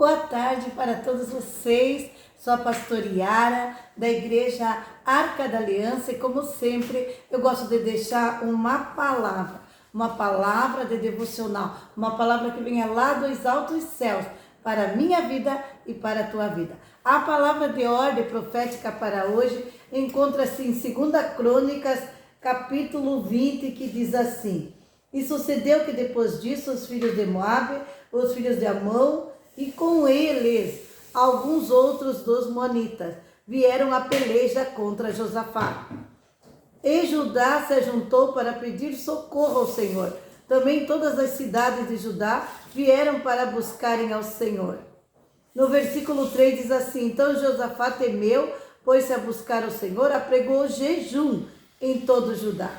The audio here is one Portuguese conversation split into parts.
Boa tarde para todos vocês. Sou a pastora Yara, da Igreja Arca da Aliança, e como sempre eu gosto de deixar uma palavra de devocional, uma palavra que venha lá dos altos céus para a minha vida e para a tua vida. A palavra de ordem profética para hoje encontra-se em 2 Crônicas, capítulo 20, que diz assim: E sucedeu que depois disso os filhos de Moabe, os filhos de Amon, e com eles alguns outros dos Moabitas vieram a peleja contra Josafá. E Judá se juntou para pedir socorro ao Senhor. Também todas as cidades de Judá vieram para buscarem ao Senhor. No versículo 3 diz assim: Então Josafá temeu, pôs-se a buscar o Senhor, apregou jejum em todo Judá.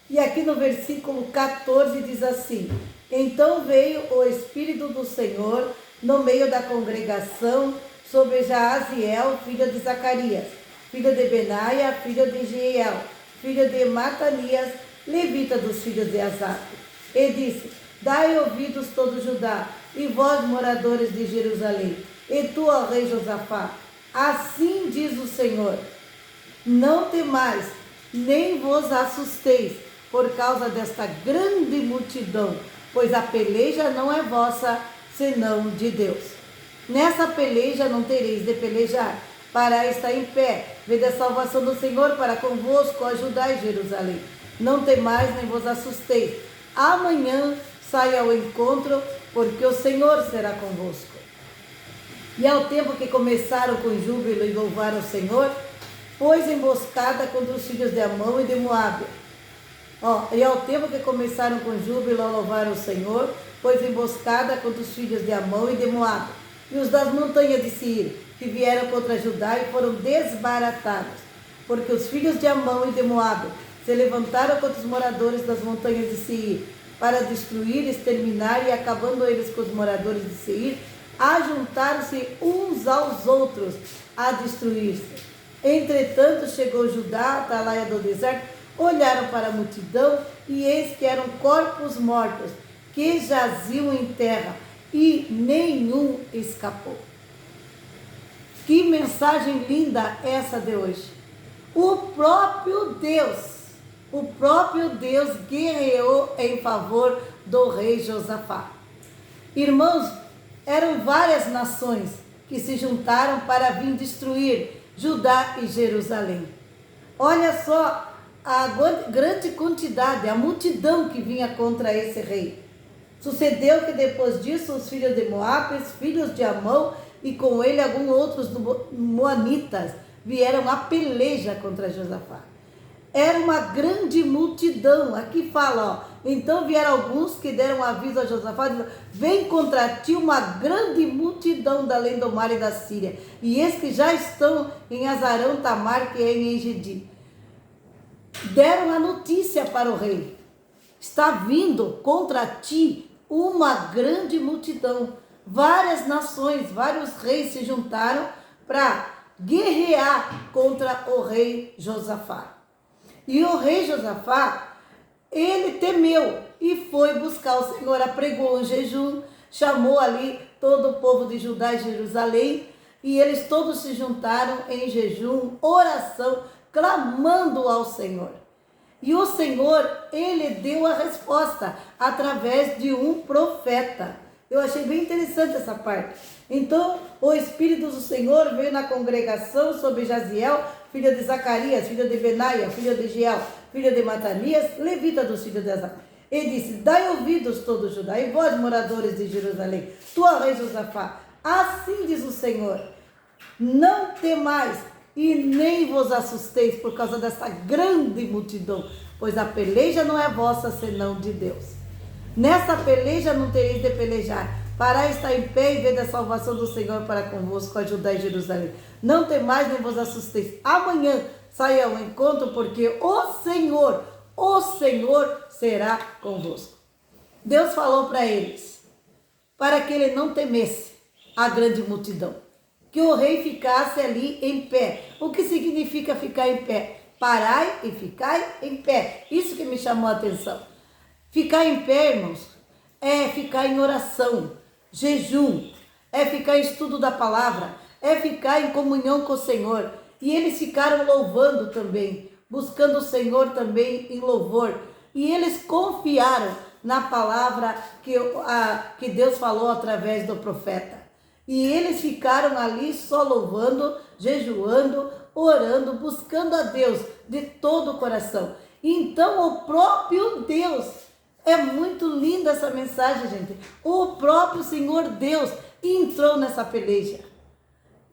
E aqui no versículo 14 diz assim: Então veio o Espírito do Senhor no meio da congregação sobre Jaaziel, filho de Zacarias, filho de Benaia, filho de Jeiel, filho de Matanias, levita dos filhos de Asaf. E disse: Dai ouvidos todo Judá, e vós moradores de Jerusalém, e tu, ó rei Josafá, assim diz o Senhor: Não temais, nem vos assusteis por causa desta grande multidão, pois a peleja não é vossa, senão de Deus. Nessa peleja não tereis de pelejar, para estar em pé, vede a salvação do Senhor para convosco, ajudai Jerusalém. Não temais, nem vos assusteis. Amanhã saia ao encontro, porque o Senhor será convosco. E ao tempo que começaram com júbilo e louvar o Senhor, pôs emboscada contra os filhos de Amon e de Moabe. E ao tempo que começaram com júbilo a louvar o Senhor, pôs emboscada contra os filhos de Amon e de Moabe, e os das montanhas de Seir, que vieram contra Judá e foram desbaratados, porque os filhos de Amon e de Moabe se levantaram contra os moradores das montanhas de Seir, para destruir, exterminar, e acabando eles com os moradores de Seir, ajuntaram-se uns aos outros a destruir-se. Entretanto chegou Judá à atalaia do deserto, olharam para a multidão, e eis que eram corpos mortos, que jaziam em terra, e nenhum escapou. Que mensagem linda essa de hoje! O próprio Deus guerreou em favor do rei Josafá. Irmãos, eram várias nações que se juntaram para vir destruir Judá e Jerusalém. Olha só a grande quantidade, a multidão que vinha contra esse rei. Sucedeu que depois disso os filhos de Moabe, os filhos de Amon, e com ele alguns outros moanitas vieram a peleja contra Josafá. Era uma grande multidão. Aqui fala, então vieram alguns que deram aviso a Josafá, dizendo: Vem contra ti uma grande multidão da além do mar e da Síria, e eis que já estão em Azarão Tamar, que é em Engedi. Deram a notícia para o rei: Está vindo contra ti uma grande multidão. Várias nações, vários reis se juntaram para guerrear contra o rei Josafá. E o rei Josafá, ele temeu e foi buscar o Senhor, apregou um jejum, chamou ali todo o povo de Judá e Jerusalém, e eles todos se juntaram em jejum, oração, clamando ao Senhor. E o Senhor, ele deu a resposta através de um profeta. Eu achei bem interessante essa parte. Então, o Espírito do Senhor veio na congregação sobre Jaziel, filho de Zacarias, filho de Benaia, filho de Jeiel, filho de Matanias, levita dos filhos de Asaf. E disse: Dai ouvidos todo Judá, e vós, moradores de Jerusalém, tu, ó rei Josafá, assim diz o Senhor: Não temais, e nem vos assusteis por causa dessa grande multidão, pois a peleja não é vossa, senão de Deus. Nessa peleja não tereis de pelejar, para estar em pé e ver a salvação do Senhor para convosco, ajudai Jerusalém. Não temais, nem vos assusteis. Amanhã saia ao encontro, porque o Senhor será convosco. Deus falou para eles, para que ele não temesse a grande multidão, que o rei ficasse ali em pé. O que significa ficar em pé? Parai e ficai em pé. Isso que me chamou a atenção. Ficar em pé, irmãos, é ficar em oração, jejum, é ficar em estudo da palavra, é ficar em comunhão com o Senhor. E eles ficaram louvando também, buscando o Senhor também em louvor. E eles confiaram na palavra que Deus falou através do profeta. E eles ficaram ali só louvando, jejuando, orando, buscando a Deus de todo o coração. Então o próprio Deus, é muito linda essa mensagem, gente. O próprio Senhor Deus entrou nessa peleja.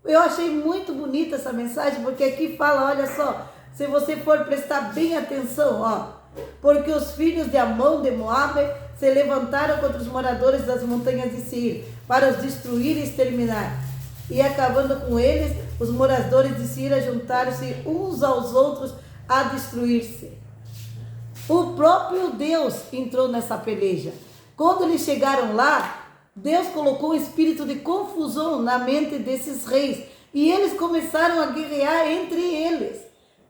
Eu achei muito bonita essa mensagem, porque aqui fala, olha só, se você for prestar bem atenção, ó, porque os filhos de Amon, de Moabe, se levantaram contra os moradores das montanhas de Seir, para os destruir e exterminar. E acabando com eles, os moradores de Seir juntaram-se uns aos outros a destruir-se. O próprio Deus entrou nessa peleja. Quando eles chegaram lá, Deus colocou um espírito de confusão na mente desses reis. E eles começaram a guerrear entre eles.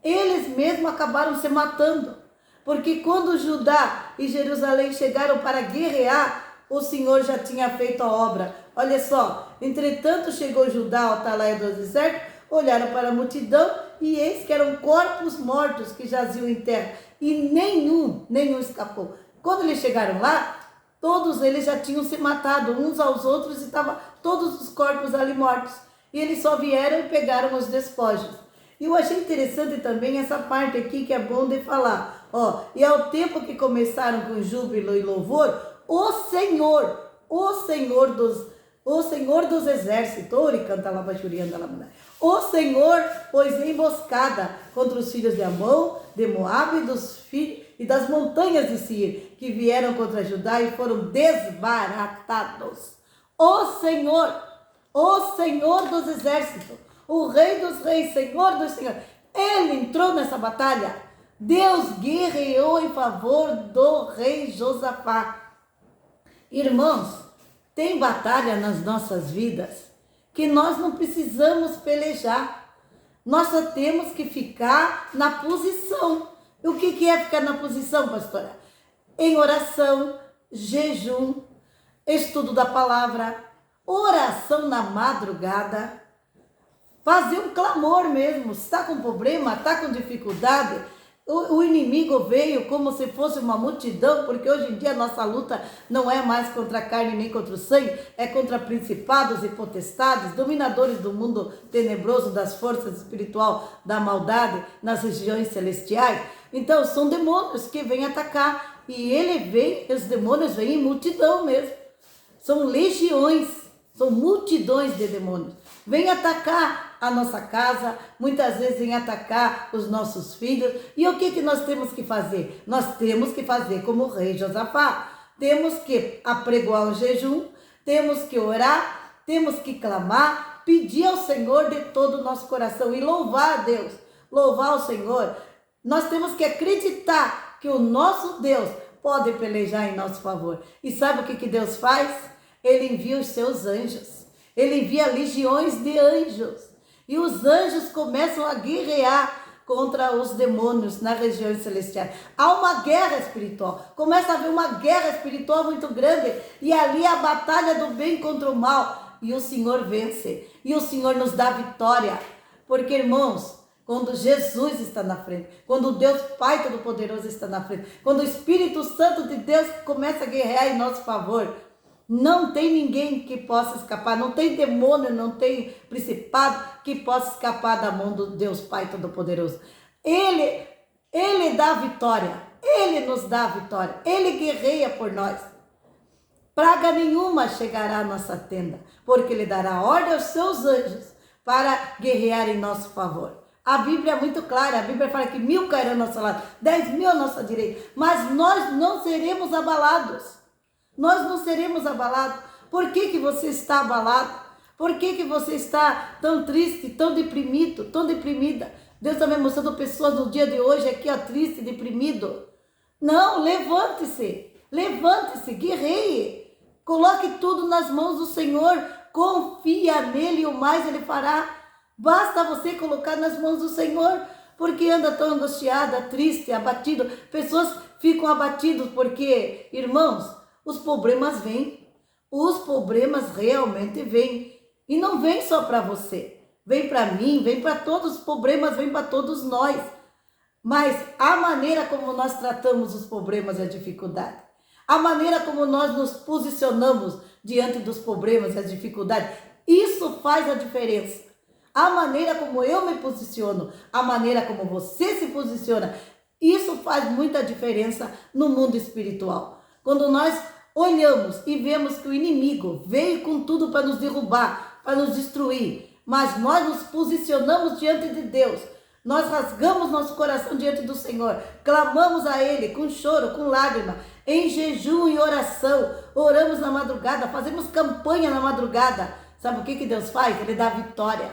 Eles mesmos acabaram se matando. Porque quando Judá e Jerusalém chegaram para guerrear, o Senhor já tinha feito a obra. Olha só, entretanto chegou Judá ao atalaia do deserto, olharam para a multidão e eis que eram corpos mortos que jaziam em terra. E nenhum escapou. Quando eles chegaram lá, todos eles já tinham se matado uns aos outros e estavam todos os corpos ali mortos. E eles só vieram e pegaram os despojos. E eu achei interessante também essa parte aqui que é bom de falar. Ó, e ao tempo que começaram com júbilo e louvor, o Senhor dos exércitos, o Senhor pôs emboscada contra os filhos de Amon, de Moabe e das montanhas de Seir, que vieram contra Judá e foram desbaratados. O Senhor dos exércitos, o Rei dos reis, Senhor dos senhores, ele entrou nessa batalha. Deus guerreou em favor do rei Josafá. Irmãos, tem batalha nas nossas vidas que nós não precisamos pelejar. Nós só temos que ficar na posição. E o que é ficar na posição, pastora? Em oração, jejum, estudo da palavra, oração na madrugada, fazer um clamor mesmo. Se está com problema, está com dificuldade, o inimigo veio como se fosse uma multidão, porque hoje em dia a nossa luta não é mais contra a carne nem contra o sangue, é contra principados e potestades, dominadores do mundo tenebroso, das forças espiritual da maldade nas regiões celestiais. Então são demônios que vêm atacar, e os demônios vêm em multidão mesmo. São legiões, são multidões de demônios. Vêm atacar a nossa casa, muitas vezes vêm atacar os nossos filhos. E o que nós temos que fazer? Nós temos que fazer como o rei Josafá. Temos que apregoar o jejum, temos que orar, temos que clamar, pedir ao Senhor de todo o nosso coração e louvar a Deus, louvar o Senhor. Nós temos que acreditar que o nosso Deus pode pelejar em nosso favor. E sabe o que Deus faz? Ele envia os seus anjos. Ele envia legiões de anjos. E os anjos começam a guerrear contra os demônios nas regiões celestiais. Há uma guerra espiritual. Começa a haver uma guerra espiritual muito grande. E ali a batalha do bem contra o mal. E o Senhor vence. E o Senhor nos dá vitória. Porque, irmãos, quando Jesus está na frente, quando o Deus Pai Todo-Poderoso está na frente, quando o Espírito Santo de Deus começa a guerrear em nosso favor, não tem ninguém que possa escapar, não tem demônio, não tem principado que possa escapar da mão do Deus Pai Todo-Poderoso. Ele dá a vitória, Ele nos dá a vitória, Ele guerreia por nós. Praga nenhuma chegará à nossa tenda, porque Ele dará ordem aos seus anjos para guerrear em nosso favor. A Bíblia é muito clara, a Bíblia fala que 1000 cairão ao nosso lado, 10.000 à nossa direita, mas nós não seremos abalados. Nós não seremos abalados. Por que você está abalado? Por que você está tão triste, tão deprimido, tão deprimida? Deus está me mostrando pessoas no dia de hoje aqui, ó, triste, deprimido. Não, levante-se, guerreie. Coloque tudo nas mãos do Senhor. Confia nele e o mais Ele fará. Basta você colocar nas mãos do Senhor. Porque anda tão angustiada, triste, abatido. Pessoas ficam abatidas porque, irmãos, os problemas vêm. Os problemas realmente vêm. E não vem só para você. Vem para mim, vem para todos os problemas, vem para todos nós. Mas a maneira como nós tratamos os problemas e a dificuldade, a maneira como nós nos posicionamos diante dos problemas e as dificuldades, isso faz a diferença. A maneira como eu me posiciono, a maneira como você se posiciona, isso faz muita diferença no mundo espiritual. Quando nós olhamos e vemos que o inimigo veio com tudo para nos derrubar, para nos destruir, mas nós nos posicionamos diante de Deus, nós rasgamos nosso coração diante do Senhor, clamamos a Ele com choro, com lágrima, em jejum e oração, oramos na madrugada, fazemos campanha na madrugada. Sabe o que Deus faz? Ele dá vitória.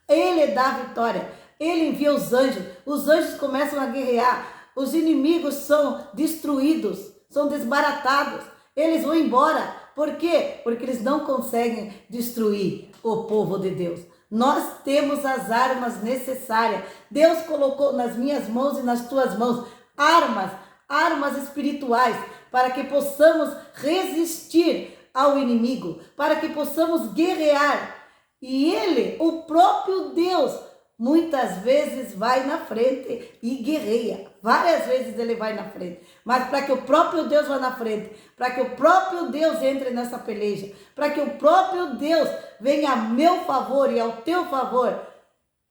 Ele dá vitória. Ele envia os anjos começam a guerrear, os inimigos são destruídos, são desbaratados, eles vão embora. Por quê? Porque eles não conseguem destruir o povo de Deus. Nós temos as armas necessárias. Deus colocou nas minhas mãos e nas tuas mãos armas espirituais, para que possamos resistir ao inimigo, para que possamos guerrear. E Ele, o próprio Deus, muitas vezes vai na frente e guerreia. Várias vezes Ele vai na frente. Mas para que o próprio Deus vá na frente, para que o próprio Deus entre nessa peleja, para que o próprio Deus venha a meu favor e ao teu favor,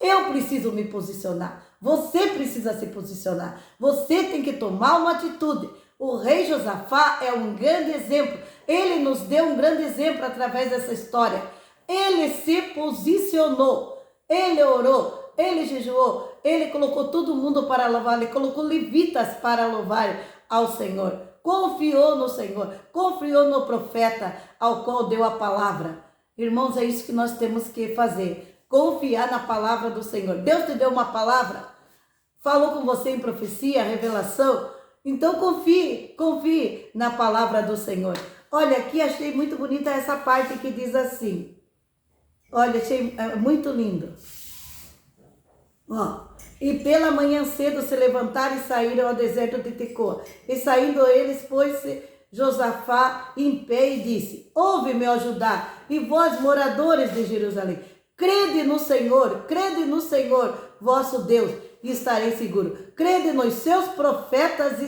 eu preciso me posicionar. Você precisa se posicionar. Você tem que tomar uma atitude. O rei Josafá é um grande exemplo. Ele nos deu um grande exemplo através dessa história. Ele se posicionou. Ele orou, ele jejuou, ele colocou todo mundo para louvar, ele colocou levitas para louvar ao Senhor. Confiou no Senhor, confiou no profeta ao qual deu a palavra. Irmãos, é isso que nós temos que fazer. Confiar na palavra do Senhor. Deus te deu uma palavra, falou com você em profecia, revelação. Então confie na palavra do Senhor. Olha, aqui achei muito bonita essa parte que diz assim. Olha, achei muito lindo. Ó, e pela manhã cedo se levantaram e saíram ao deserto de Tecoa. E saindo eles, pôs-se Josafá em pé e disse: ouve-me, ó Judá, e vós, moradores de Jerusalém, crede no Senhor, vosso Deus, e estareis seguros. Crede nos seus profetas e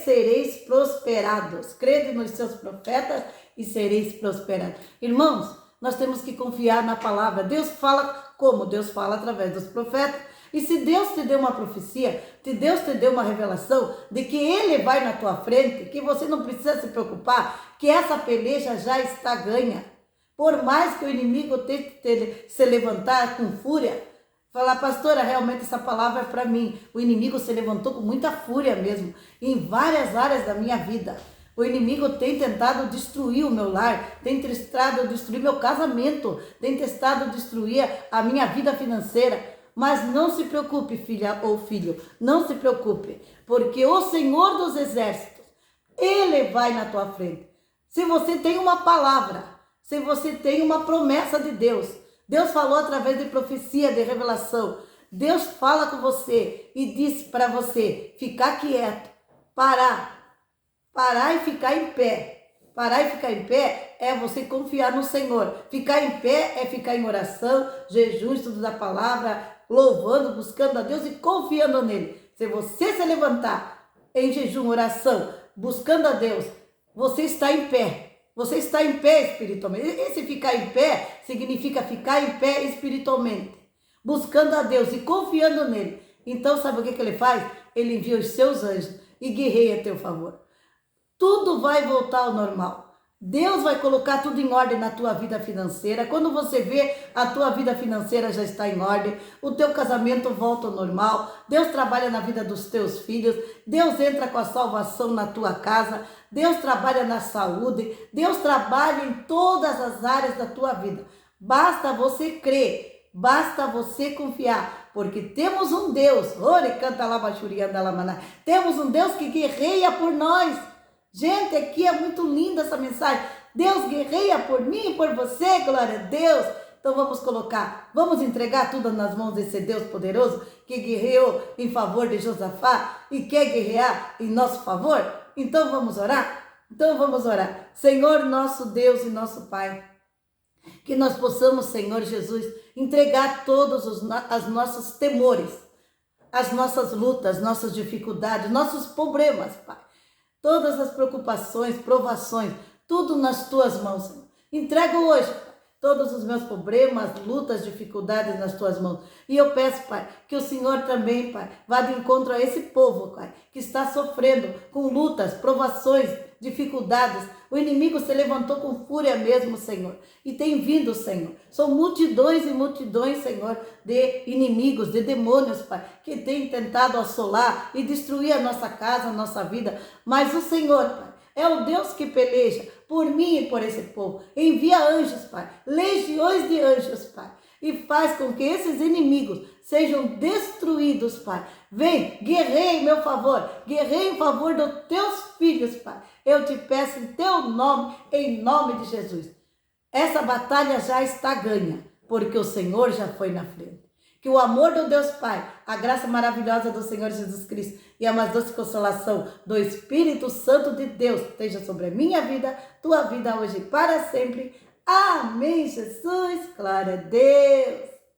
sereis prosperados. Crede nos seus profetas e sereis prosperados. Irmãos, nós temos que confiar na palavra. Deus fala como? Deus fala através dos profetas. E se Deus te deu uma profecia, se Deus te deu uma revelação de que Ele vai na tua frente, que você não precisa se preocupar, que essa peleja já está ganha. Por mais que o inimigo tente se levantar com fúria, falar, pastora, realmente essa palavra é para mim. O inimigo se levantou com muita fúria mesmo, em várias áreas da minha vida. O inimigo tem tentado destruir o meu lar, tem tentado destruir meu casamento, tem tentado destruir a minha vida financeira. Mas não se preocupe, filha ou filho, não se preocupe, porque o Senhor dos Exércitos, Ele vai na tua frente. Se você tem uma palavra, se você tem uma promessa de Deus, Deus falou através de profecia, de revelação, Deus fala com você e diz para você ficar quieto, parar e ficar em pé. Parar e ficar em pé é você confiar no Senhor. Ficar em pé é ficar em oração, jejum, estudo da palavra, louvando, buscando a Deus e confiando nele. Se você se levantar em jejum, oração, buscando a Deus, você está em pé. Você está em pé espiritualmente. Esse ficar em pé significa ficar em pé espiritualmente, buscando a Deus e confiando nele. Então, sabe o que ele faz? Ele envia os seus anjos e guerreia a teu favor. Tudo vai voltar ao normal. Deus vai colocar tudo em ordem na tua vida financeira. Quando você vê, a tua vida financeira já está em ordem. O teu casamento volta ao normal. Deus trabalha na vida dos teus filhos. Deus entra com a salvação na tua casa. Deus trabalha na saúde. Deus trabalha em todas as áreas da tua vida. Basta você crer. Basta você confiar. Porque temos um Deus. Temos um Deus que guerreia por nós. Gente, aqui é muito linda essa mensagem. Deus guerreia por mim e por você, glória a Deus. Então vamos entregar tudo nas mãos desse Deus poderoso que guerreou em favor de Josafá e quer guerrear em nosso favor. Então vamos orar? Então vamos orar. Senhor, nosso Deus e nosso Pai, que nós possamos, Senhor Jesus, entregar todos os nossos temores, as nossas lutas, nossas dificuldades, nossos problemas, Pai. Todas as preocupações, provações, tudo nas tuas mãos, Senhor. Entrego hoje, Pai, todos os meus problemas, lutas, dificuldades nas tuas mãos. E eu peço, Pai, que o Senhor também, Pai, vá de encontro a esse povo, Pai, que está sofrendo com lutas, provações, dificuldades. O inimigo se levantou com fúria mesmo, Senhor, e tem vindo, Senhor. São multidões e multidões, Senhor, de inimigos, de demônios, Pai, que têm tentado assolar e destruir a nossa casa, a nossa vida. Mas o Senhor, Pai, é o Deus que peleja por mim e por esse povo. Envia anjos, Pai, legiões de anjos, Pai, e faz com que esses inimigos sejam destruídos, Pai. Vem, guerreia em meu favor, guerreia em favor dos teus filhos, Pai. Eu te peço em teu nome, em nome de Jesus. Essa batalha já está ganha, porque o Senhor já foi na frente. Que o amor do Deus Pai, a graça maravilhosa do Senhor Jesus Cristo e a mais doce consolação do Espírito Santo de Deus esteja sobre a minha vida, tua vida hoje e para sempre. Amém, Jesus. Glória a Deus.